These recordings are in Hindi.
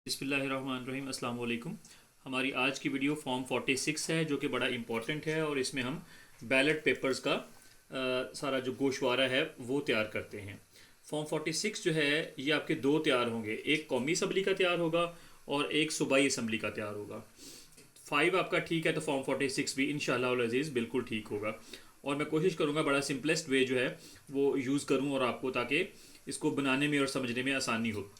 बिस्मिल्लाहिर्रहमानिर्रहीम अस्सलाम वालेकुम। हमारी आज की वीडियो फॉर्म 46 है जो कि बड़ा इम्पॉर्टेंट है और इसमें हम बैलेट पेपर्स का सारा जो गोशवारा है वो तैयार करते हैं। फॉर्म 46 जो है ये आपके दो तैयार होंगे, एक कौमी असम्बली का तैयार होगा और एक सूबाई असम्बली का तैयार होगा। 5 आपका ठीक है तो फॉर्म 46 भी इंशाअल्लाह अज़ीज़ बिल्कुल ठीक होगा। और मैं कोशिश करूँगा बड़ा सिंपलेस्ट वे जो है वो यूज़ करूँ और आपको, ताकि इसको बनाने में और समझने में आसानी हो।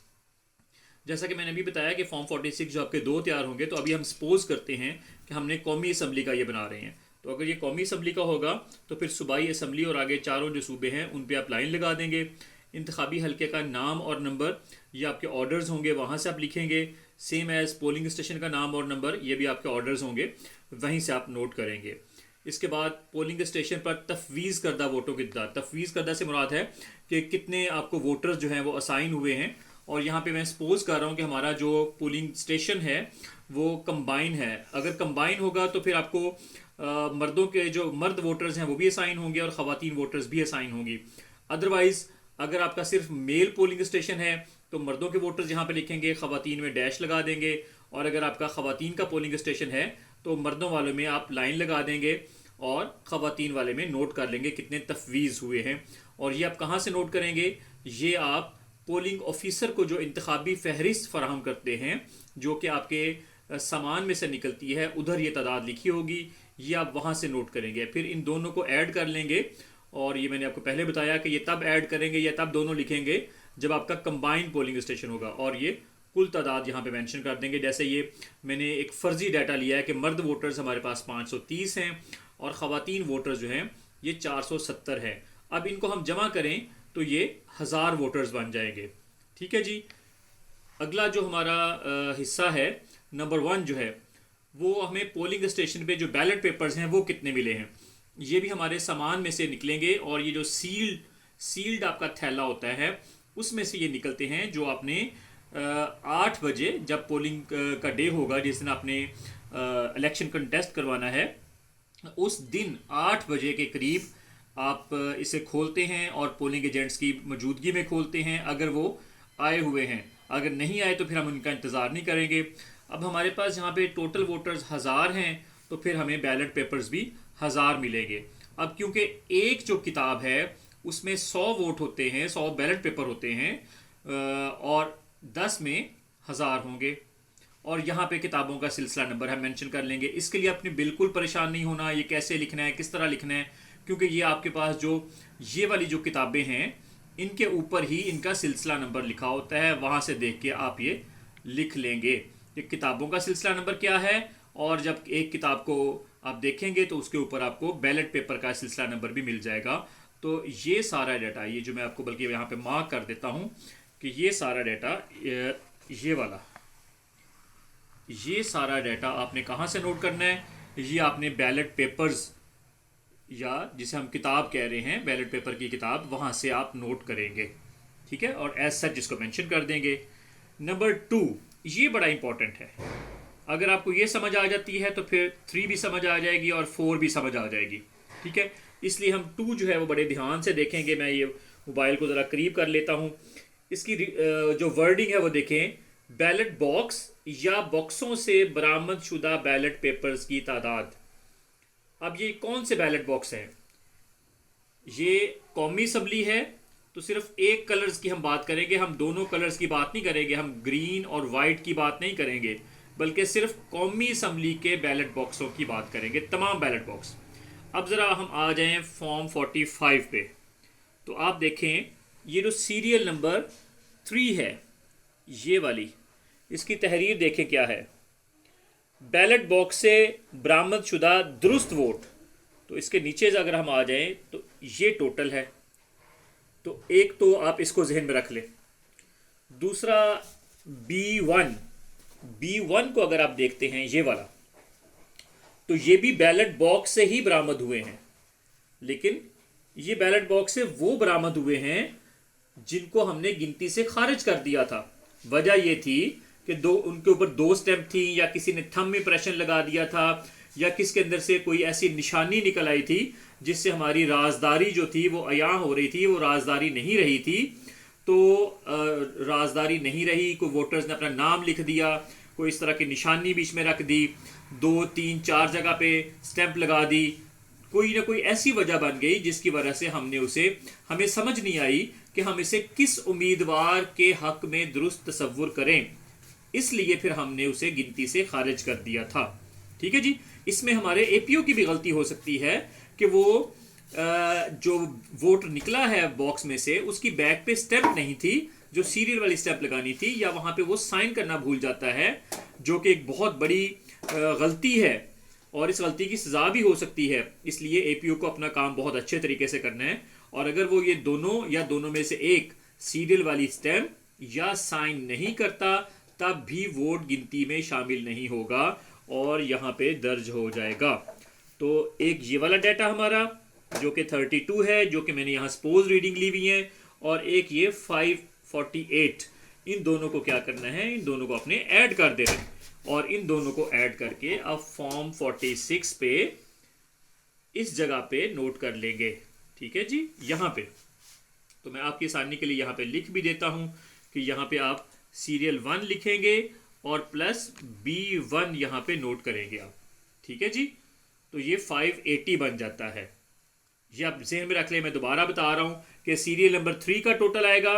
जैसा कि मैंने अभी बताया कि फॉर्म 46 जो आपके दो तैयार होंगे, तो अभी हम सपोज करते हैं कि हमने कौमी असम्बली का ये बना रहे हैं। तो अगर ये कौमी असम्बली का होगा तो फिर सूबाई असम्बली और आगे चारों जो सूबे हैं उन पे आप लाइन लगा देंगे। इंतखाबी हल्के का नाम और नंबर ये आपके ऑर्डर्स होंगे, वहाँ से आप लिखेंगे। सेम एज पोलिंग स्टेशन का नाम और नंबर ये भी आपके ऑर्डर्स होंगे, वहीं से आप नोट करेंगे। इसके बाद पोलिंग स्टेशन पर तफवीज़ करदा वोटों की तादाद। तफवीज़ करदा से मुराद है कि कितने आपको वोटर्स जो हैं वो असाइन हुए हैं। और यहाँ पे मैं सपोज कर रहा हूँ कि हमारा जो पोलिंग स्टेशन है वो कंबाइन है। अगर कंबाइन होगा तो फिर आपको मर्दों के जो मर्द वोटर्स हैं वो भी असाइन होंगे और ख़वातीन वोटर्स भी असाइन होंगी। अदरवाइज़ अगर आपका सिर्फ मेल पोलिंग स्टेशन है तो मर्दों के वोटर्स यहाँ पे लिखेंगे, ख़वातीन में डैश लगा देंगे। और अगर आपका ख़वातीन का पोलिंग स्टेशन है तो मर्दों वाले में आप लाइन लगा देंगे और ख़वातीन वाले में नोट कर लेंगे कितने तफवीज़ हुए हैं। और ये आप कहाँ से नोट करेंगे? ये आप पोलिंग ऑफिसर को जो इंतखाबी फहरिस्त फराहम करते हैं, जो कि आपके सामान में से निकलती है, उधर ये तादाद लिखी होगी, ये आप वहाँ से नोट करेंगे। फिर इन दोनों को ऐड कर लेंगे। और ये मैंने आपको पहले बताया कि ये तब ऐड करेंगे या तब दोनों लिखेंगे जब आपका कंबाइंड पोलिंग स्टेशन होगा। और ये कुल तादाद यहाँ पे मेंशन कर देंगे। जैसे ये मैंने एक फ़र्जी डाटा लिया है कि मर्द वोटर्स हमारे पास 530 हैं और ख़वातीन वोटर्स जो हैं ये 470 हैं। अब इनको हम जमा करें तो ये 1000 वोटर्स बन जाएंगे। ठीक है जी। अगला जो हमारा हिस्सा है, नंबर 1 जो है, वो हमें पोलिंग स्टेशन पे जो बैलेट पेपर्स हैं वो कितने मिले हैं, ये भी हमारे सामान में से निकलेंगे। और ये जो सील्ड आपका थैला होता है उसमें से ये निकलते हैं, जो आपने 8 बजे जब पोलिंग का डे होगा, जिस दिन आपने इलेक्शन कंटेस्ट करवाना है, उस दिन 8 बजे के करीब आप इसे खोलते हैं और पोलिंग एजेंट्स की मौजूदगी में खोलते हैं अगर वो आए हुए हैं। अगर नहीं आए तो फिर हम उनका इंतज़ार नहीं करेंगे। अब हमारे पास यहाँ पे टोटल वोटर्स 1000 हैं तो फिर हमें बैलेट पेपर्स भी 1000 मिलेंगे। अब क्योंकि एक जो किताब है उसमें 100 वोट होते हैं, 100 बैलेट पेपर होते हैं, और 10 में 1000 होंगे। और यहाँ पे किताबों का सिलसिला नंबर हम मेंशन कर लेंगे। इसके लिए आपने बिल्कुल परेशान नहीं होना ये कैसे लिखना है, किस तरह लिखना है, क्योंकि ये आपके पास जो ये वाली जो किताबें हैं इनके ऊपर ही इनका सिलसिला नंबर लिखा होता है। वहाँ से देख के आप ये लिख लेंगे कि किताबों का सिलसिला नंबर क्या है। और जब एक किताब को आप देखेंगे तो उसके ऊपर आपको बैलेट पेपर का सिलसिला नंबर भी मिल जाएगा। तो ये सारा डाटा, ये जो मैं आपको बल्कि यहाँ पे मार्क कर देता हूँ कि ये सारा डाटा, ये सारा डाटा आपने कहाँ से नोट करना है? ये आपने बैलेट पेपर्स, या जिसे हम किताब कह रहे हैं, बैलेट पेपर की किताब, वहाँ से आप नोट करेंगे। ठीक है, और एज सच जिसको मेंशन कर देंगे। नंबर 2 ये बड़ा इंपॉर्टेंट है। अगर आपको ये समझ आ जाती है तो फिर 3 भी समझ आ जाएगी और 4 भी समझ आ जाएगी। ठीक है, इसलिए हम 2 जो है वो बड़े ध्यान से देखेंगे। मैं ये मोबाइल को ज़रा करीब कर लेता हूँ। इसकी जो वर्डिंग है वो देखें, बैलेट बॉक्स या बॉक्सों से बरामद शुदा बैलेट पेपर्स की तादाद। अब ये कौन से बैलेट बॉक्स हैं? ये कौमी असम्बली है तो सिर्फ एक कलर्स की हम बात करेंगे, हम दोनों कलर्स की बात नहीं करेंगे, हम ग्रीन और वाइट की बात नहीं करेंगे, बल्कि सिर्फ कौमी असम्बली के बैलेट बॉक्सों की बात करेंगे, तमाम बैलेट बॉक्स। अब ज़रा हम आ जाएं फॉर्म 45 पे, तो आप देखें ये जो सीरियल नंबर 3 है, ये वाली, इसकी तहरीर देखें क्या है। बैलेट बॉक्स से बरामद शुदा दुरुस्त वोट, तो इसके नीचे अगर हम आ जाएं तो ये टोटल है। तो एक तो आप इसको जहन में रख लें। दूसरा B1 को अगर आप देखते हैं, ये वाला, तो ये भी बैलेट बॉक्स से ही बरामद हुए हैं, लेकिन ये बैलेट बॉक्स से वो बरामद हुए हैं जिनको हमने गिनती से खारिज कर दिया था। वजह ये थी कि उनके ऊपर 2 स्टैम्प थी, या किसी ने थंब इंप्रेशन लगा दिया था, या किसके अंदर से कोई ऐसी निशानी निकल आई थी जिससे हमारी राजदारी जो थी वो अयां हो रही थी, वो राजदारी नहीं रही थी। तो राजदारी नहीं रही, कोई वोटर्स ने अपना नाम लिख दिया, कोई इस तरह की निशानी बीच में रख दी, 2 3 4 जगह पे स्टैंप लगा दी, कोई ना कोई ऐसी वजह बन गई जिसकी वजह से हमें समझ नहीं आई कि हम इसे किस उम्मीदवार के हक में दुरुस्त तस्वुर करें, इसलिए फिर हमने उसे गिनती से खारिज कर दिया था। ठीक है जी। इसमें हमारे एपीओ की भी गलती हो सकती है कि वो जो वोट निकला है बॉक्स में से उसकी बैक पे स्टेप नहीं थी जो सीरियल वाली स्टेप लगानी थी, या वहां पे वो साइन करना भूल जाता है, जो कि एक बहुत बड़ी गलती है और इस गलती की सजा भी हो सकती है। इसलिए एपीओ को अपना काम बहुत अच्छे तरीके से करना है, और अगर वो ये दोनों या दोनों में से एक सीरियल वाली स्टैम्प या साइन नहीं करता तब भी वोट गिनती में शामिल नहीं होगा और यहाँ पे दर्ज हो जाएगा। तो एक ये वाला डाटा हमारा जो कि 32 है, जो कि मैंने यहाँ सपोज रीडिंग ली हुई है, और एक ये 548, इन दोनों को क्या करना है, इन दोनों को अपने ऐड कर दे रहे हैं, और इन दोनों को ऐड करके अब फॉर्म 46 पे इस जगह पे नोट कर लेंगे। ठीक है जी। यहाँ पे तो मैं आपकी आसानी के लिए यहाँ पे लिख भी देता हूँ कि यहाँ पे आप सीरियल 1 लिखेंगे और प्लस B1 यहाँ पे नोट करेंगे आप। ठीक है जी। तो ये 580 बन जाता है। ये आप ज़हन में रख लें, मैं दोबारा बता रहा हूँ कि सीरियल नंबर 3 का टोटल आएगा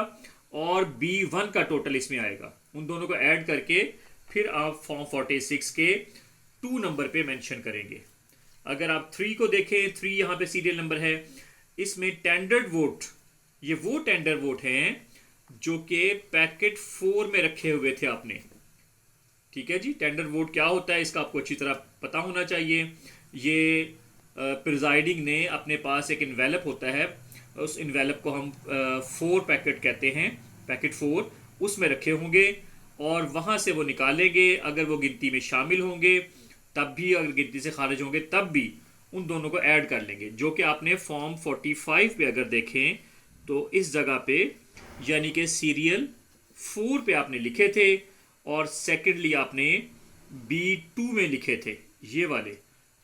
और B1 का टोटल इसमें आएगा, उन दोनों को ऐड करके फिर आप फॉर्म 46 के 2 नंबर पे मेंशन करेंगे। अगर आप 3 को देखें, 3 यहाँ पे सीरियल नंबर है, इसमें टेंडर्ड वोट, ये वो टेंडर वोट हैं जो कि पैकेट 4 में रखे हुए थे आपने। ठीक है जी। टेंडर वोट क्या होता है इसका आपको अच्छी तरह पता होना चाहिए। ये प्रिजाइडिंग ने अपने पास एक इन्वेलप होता है, उस इन्वेलप को हम 4 पैकेट कहते हैं, पैकेट 4 उसमें रखे होंगे और वहाँ से वो निकालेंगे। अगर वो गिनती में शामिल होंगे तब भी, अगर गिनती से खारिज होंगे तब भी उन दोनों को ऐड कर लेंगे, जो कि आपने फॉर्म 45 पे अगर देखें तो इस जगह पे यानी कि सीरियल 4 पे आपने लिखे थे और सेकेंडली आपने B2 में लिखे थे ये वाले,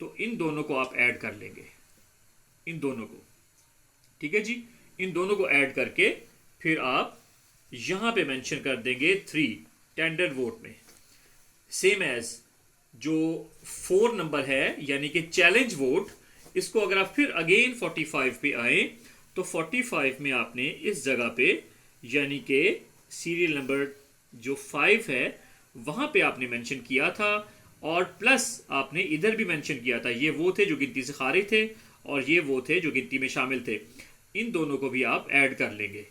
तो इन दोनों को आप ऐड कर लेंगे, इन दोनों को। ठीक है जी। इन दोनों को ऐड करके फिर आप यहाँ पे मेंशन कर देंगे 3 टेंडर वोट में, सेम एज जो 4 नंबर है यानी कि चैलेंज वोट, इसको अगर आप फिर अगेन 45 पे आए तो 45 में आपने इस जगह पे यानी कि सीरियल नंबर जो 5 है वहाँ पे आपने मेंशन किया था, और प्लस आपने इधर भी मेंशन किया था, ये वो थे जो गिनती से खारिज थे और ये वो थे जो गिनती में शामिल थे। इन दोनों को भी आप ऐड कर लेंगे।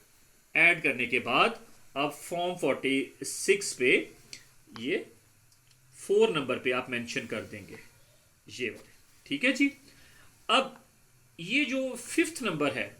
ऐड करने के बाद अब फॉर्म 46 पे ये 4 नंबर पे आप मेंशन कर देंगे ये वाले। ठीक है जी। अब ये जो 5th नंबर है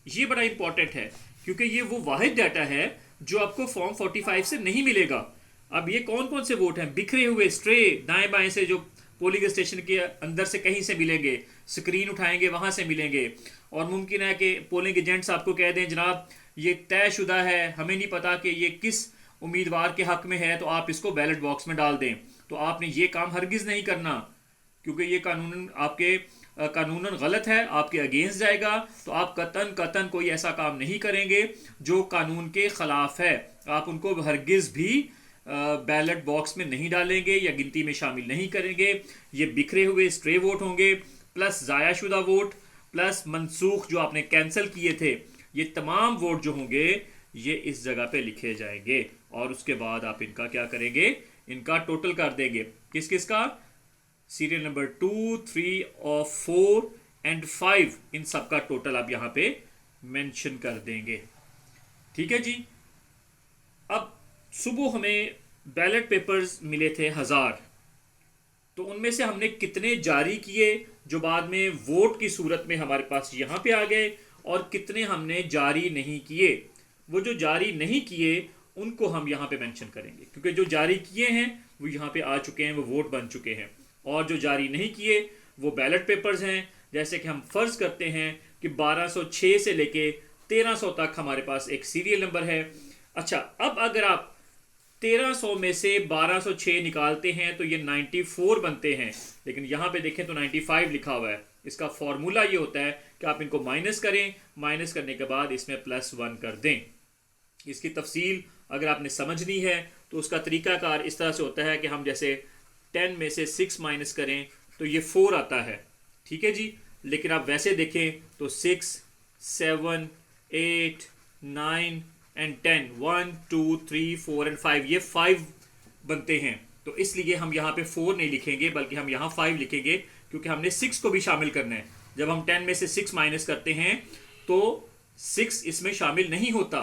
ये बड़ा इंपॉर्टेंट है, क्योंकि ये वो वाहिद डाटा है जो आपको फॉर्म 45 से नहीं मिलेगा। अब ये कौन कौन से वोट हैं, बिखरे हुए स्ट्रे दाएं बाएं से जो पोलिंग स्टेशन के अंदर से कहीं से मिलेंगे, स्क्रीन उठाएंगे वहां से मिलेंगे, और मुमकिन है कि पोलिंग एजेंट्स आपको कह दें जनाब ये तयशुदा है, हमें नहीं पता कि ये किस उम्मीदवार के हक में है, तो आप इसको बैलेट बॉक्स में डाल दें। तो आपने ये काम हरगिज़ नहीं करना, क्योंकि ये कानूनन आपके कानूनन गलत है, आपके अगेंस्ट जाएगा। तो आप कतन कोई ऐसा काम नहीं करेंगे जो कानून के खिलाफ है। आप उनको हरगिज़ भी बैलेट बॉक्स में नहीं डालेंगे या गिनती में शामिल नहीं करेंगे। ये बिखरे हुए स्ट्रे वोट होंगे, प्लस ज़ायाशुदा वोट, प्लस मनसूख जो आपने कैंसिल किए थे, ये तमाम वोट जो होंगे ये इस जगह पे लिखे जाएंगे, और उसके बाद आप इनका क्या करेंगे, इनका टोटल कर देंगे। किस किस का, सीरियल नंबर 2, 3 और 4 एंड 5, इन सब का टोटल आप यहाँ पे मेंशन कर देंगे। ठीक है जी। अब सुबह हमें बैलेट पेपर्स मिले थे 1000, तो उनमें से हमने कितने जारी किए जो बाद में वोट की सूरत में हमारे पास यहाँ पे आ गए, और कितने हमने जारी नहीं किए। वो जो जारी नहीं किए उनको हम यहाँ पे मेंशन करेंगे, क्योंकि जो जारी किए हैं वो यहाँ पे आ चुके हैं, वो वोट बन चुके हैं, और जो जारी नहीं किए वो बैलेट पेपर्स हैं। जैसे कि हम फर्ज करते हैं कि 1206 से लेके 1300 तक हमारे पास एक सीरियल नंबर है। अच्छा, अब अगर आप 1300 में से 1206 निकालते हैं तो ये 94 बनते हैं, लेकिन यहाँ पे देखें तो 95 लिखा हुआ है। इसका फॉर्मूला ये होता है कि आप इनको माइनस करें, माइनस करने के बाद इसमें +1 कर दें। इसकी तफसील अगर आपने समझनी है तो उसका तरीकाकार इस तरह से होता है कि हम जैसे 10 में से 6 माइनस करें तो ये 4 आता है, ठीक है जी। लेकिन आप वैसे देखें तो 6, 7, 8, 9 एंड 10, 1, 2, 3, 4 एंड 5, ये 5 बनते हैं। तो इसलिए हम यहाँ पे 4 नहीं लिखेंगे बल्कि हम यहाँ 5 लिखेंगे, क्योंकि हमने 6 को भी शामिल करना है। जब हम 10 में से 6 माइनस करते हैं तो 6 इसमें शामिल नहीं होता,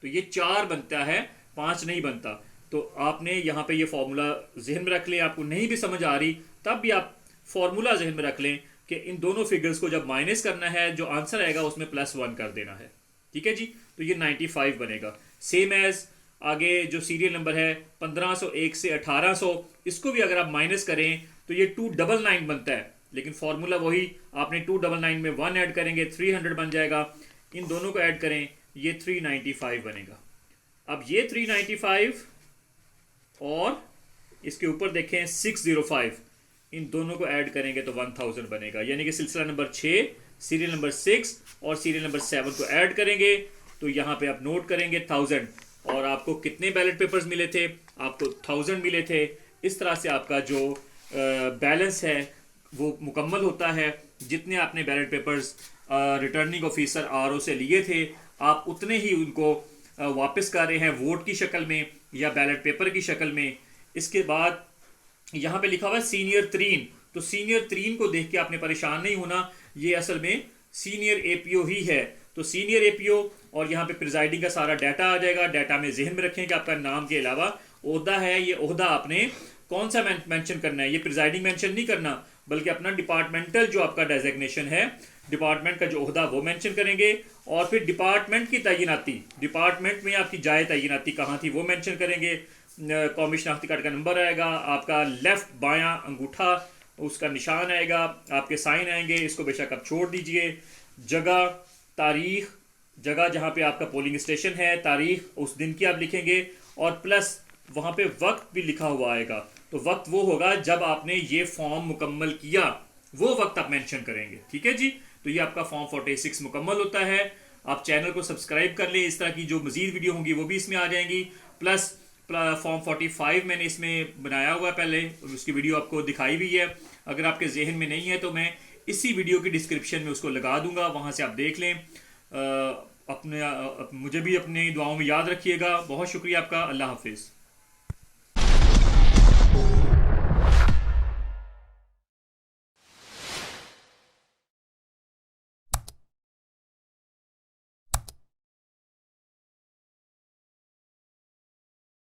तो ये 4 बनता है, 5 नहीं बनता। तो आपने यहाँ पे ये फॉर्मूला जहन में रख लें। आपको नहीं भी समझ आ रही तब भी आप फॉर्मूला जहन में रख लें कि इन दोनों फिगर्स को जब माइनस करना है, जो आंसर आएगा उसमें +1 कर देना है, ठीक है जी। तो ये 95 बनेगा। सेम एज आगे जो सीरियल नंबर है 1501 से 1800, इसको भी अगर आप माइनस करें तो ये 299 बनता है, लेकिन फॉर्मूला वही, आपने 299 में 1 ऐड करेंगे 300 बन जाएगा। इन दोनों को ऐड करें, ये 395 बनेगा। अब ये 395 और इसके ऊपर देखें 605, इन दोनों को ऐड करेंगे तो 1000 बनेगा। यानी कि सिलसिला नंबर 6, सीरियल नंबर 6 और सीरियल नंबर 7 को ऐड करेंगे तो यहाँ पे आप नोट करेंगे 1000, और आपको कितने बैलेट पेपर्स मिले थे? आपको 1000 मिले थे। इस तरह से आपका जो बैलेंस है वो मुकम्मल होता है। जितने आपने ballot papers returning officer RO से लिए थे, आप उतने ही उनको वापस कर रहे हैं वोट की शक्ल में या बैलेट पेपर की शक्ल में। इसके बाद यहाँ पे लिखा हुआ है सीनियर 3, तो सीनियर 3 को देख के आपने परेशान नहीं होना, ये असल में सीनियर एपीओ ही है। तो सीनियर एपीओ, और यहाँ पे प्रिजाइडिंग का सारा डाटा आ जाएगा। डाटा में जहन में रखें कि आपका नाम के अलावा ओहदा है, ये ओहदा आपने कौन सा मेंशन करना है। ये प्रिजाइडिंग मेंशन नहीं करना, बल्कि अपना डिपार्टमेंटल जो आपका डेजिग्नेशन है, डिपार्टमेंट का जो ओहदा वो मेंशन करेंगे। और फिर डिपार्टमेंट की तैनाती, डिपार्टमेंट में आपकी जाए तैनाती कहाँ थी वो मेंशन करेंगे। कौमी शनाख्ती कार्ड का नंबर आएगा, आपका लेफ्ट बायां अंगूठा उसका निशान आएगा, आपके साइन आएंगे, इसको बेशक आप छोड़ दीजिए। जगह, तारीख, जगह जहाँ पे आपका पोलिंग स्टेशन है, तारीख उस दिन की आप लिखेंगे, और प्लस वहाँ पे वक्त भी लिखा हुआ आएगा। तो वक्त वो होगा जब आपने ये फॉर्म मुकम्मल किया, वो वक्त आप मेंशन करेंगे, ठीक है जी। तो ये आपका फॉर्म 46 मुकम्मल होता है। आप चैनल को सब्सक्राइब कर लें, इस तरह की जो मजीद वीडियो होंगी वो भी इसमें आ जाएंगी। प्लस फॉर्म 45 मैंने इसमें बनाया हुआ है पहले, उसकी वीडियो आपको दिखाई भी है। अगर आपके जहन में नहीं है तो मैं इसी वीडियो की डिस्क्रिप्शन में उसको लगा दूंगा, वहाँ से आप देख लें। मुझे भी अपनी दुआओं में याद रखिएगा। बहुत शुक्रिया आपका। अल्लाह हाफिज़।